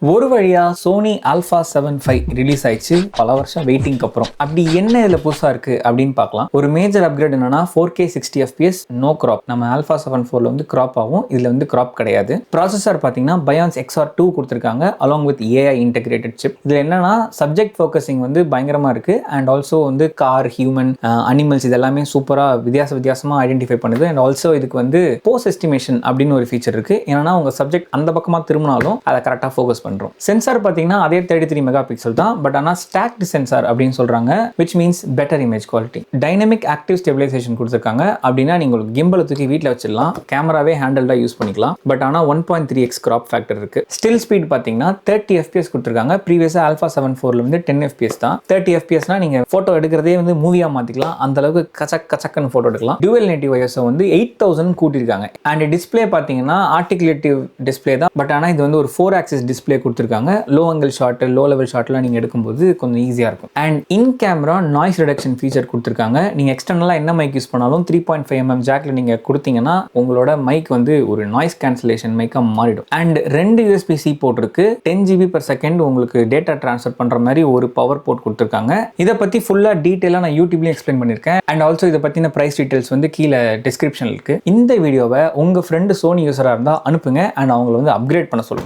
ஒரு வழியா Sony alpha 7 V release ஆயிடுச்சு பல வருஷம் வெயிட்டிங்க்கு அப்புறம். அப்படி என்ன இதுல புதுசா இருக்கு அப்படின்னு பார்க்கலாம். ஒரு மேஜர் அப்கிரேட் என்னன்னா 4K 60 FPS நோ கிராப். நம்ம ஆல்ஃபா 7 வந்து கிராப் ஆகும், இதுல வந்து கிராப் கிடையாது. ப்ராசஸர் பாத்தீங்கன்னா பயான்ஸ் XR2 கொடுத்திருக்காங்க along with AI integrated chip. இதுல என்னன்னா சப்ஜெக்ட் ஃபோக்கஸிங் வந்து பயங்கரமா இருக்கு அண்ட் ஆல்சோ வந்து கார், ஹியூமன், அனிமல்ஸ் இதெல்லாமே சூப்பரா வித்தியாசமா ஐடென்டிஃபை பண்ணுது. அண்ட் ஆல்சோ இதுக்கு வந்து போஸ் எஸ்டிமேஷன் அப்படின்னு ஒரு ஃபீச்சர் இருக்கு. ஏன்னா உங்க சப்ஜெக்ட் அந்த பக்கமா திரும்பினாலும் அதை கரெக்டா ஃபோக்கஸ் பண்றோம். சென்சார் பாத்தீங்கன்னா அதே 33 மெகா பிக்சல் தான், பட் ஆனா ஸ்டாக்டு சென்சார் அப்படின்னு சொல்றாங்க, which means better image quality. Dynamic active stabilization கொடுத்திருக்காங்க. அப்படின்னா நீங்க கிம்பலை தூக்கி வீட்ல வச்சிடலாம், கேமராவே ஹேண்டல்டா யூஸ் பண்ணிக்கலாம். பட் ஆனா 1.3x கிராப் ஃபேக்டர் இருக்கு. ஸ்டில் ஸ்பீட் பாத்தீங்கன்னா 30 FPS கொடுத்திருக்காங்க. ப்ரீவியஸா ஆல்ஃபா 7 வந்து 10 FPS தான். 30 FPSனா நீங்க போட்டோ எடுக்கிறதே வந்து மூவியா மாத்திக்கலாம், அந்த அளவுக்கு கச்சக்கன்னு போட்டோ எடுக்கலாம். டுவல் நேட்டிவ் ஐஎஸ்ஓ வந்து 8000 கூட்டிருக்காங்க. அண்ட் டிஸ்பிளே பாத்தீங்கன்னா ஆர்டிகுலேட்டிவ் டிஸ்பிளே தான், பட் ஆனா இது வந்து ஒரு 4 axis டிஸ்பிளே கொடுத்திருக்காங்க. Low angle shot, low level ஷாட்லாம் நீங்க எடுக்கும்போது கொஞ்சம் ஈஸியா இருக்கும். And in camera noise reduction feature கொடுத்திருக்காங்க. நீங்க எக்ஸ்டர்னலா என்ன மைக் யூஸ் பண்ணாலும் 3.5mm ஜாக்ல நீங்க கொடுத்தீங்கன்னா உங்களோட மைக் வந்து ஒரு நாய்ஸ் கேன்சலேஷன் மைக்கா மாறிடும். அண்ட் 2 USB-C போர்ட் இருக்கு. 10 GB/s உங்களுக்கு டேட்டா ட்ரான்ஸ்ஃபர் பண்ற மாதிரி ஒரு பவர் போர்ட் கொடுத்திருக்காங்க. இதை பத்தி ஃபுல்லா டீடைலா நான் யூடியூப்லயும் எக்ஸ்பிளைன் பண்ணிருக்கேன். அண்ட் ஆல்சோ இதை பத்தின பிரைஸ் டீடைல்ஸ் வந்து கீழே டிஸ்கிரிப்ஷன்ல இருக்கு. இந்த வீடியோவை உங்க ஃப்ரெண்டு சோனி யூசரா இருந்தா அனுப்புங்க அண்ட் அவங்களை வந்து அப்கிரேட் பண்ண சொல்லுங்க.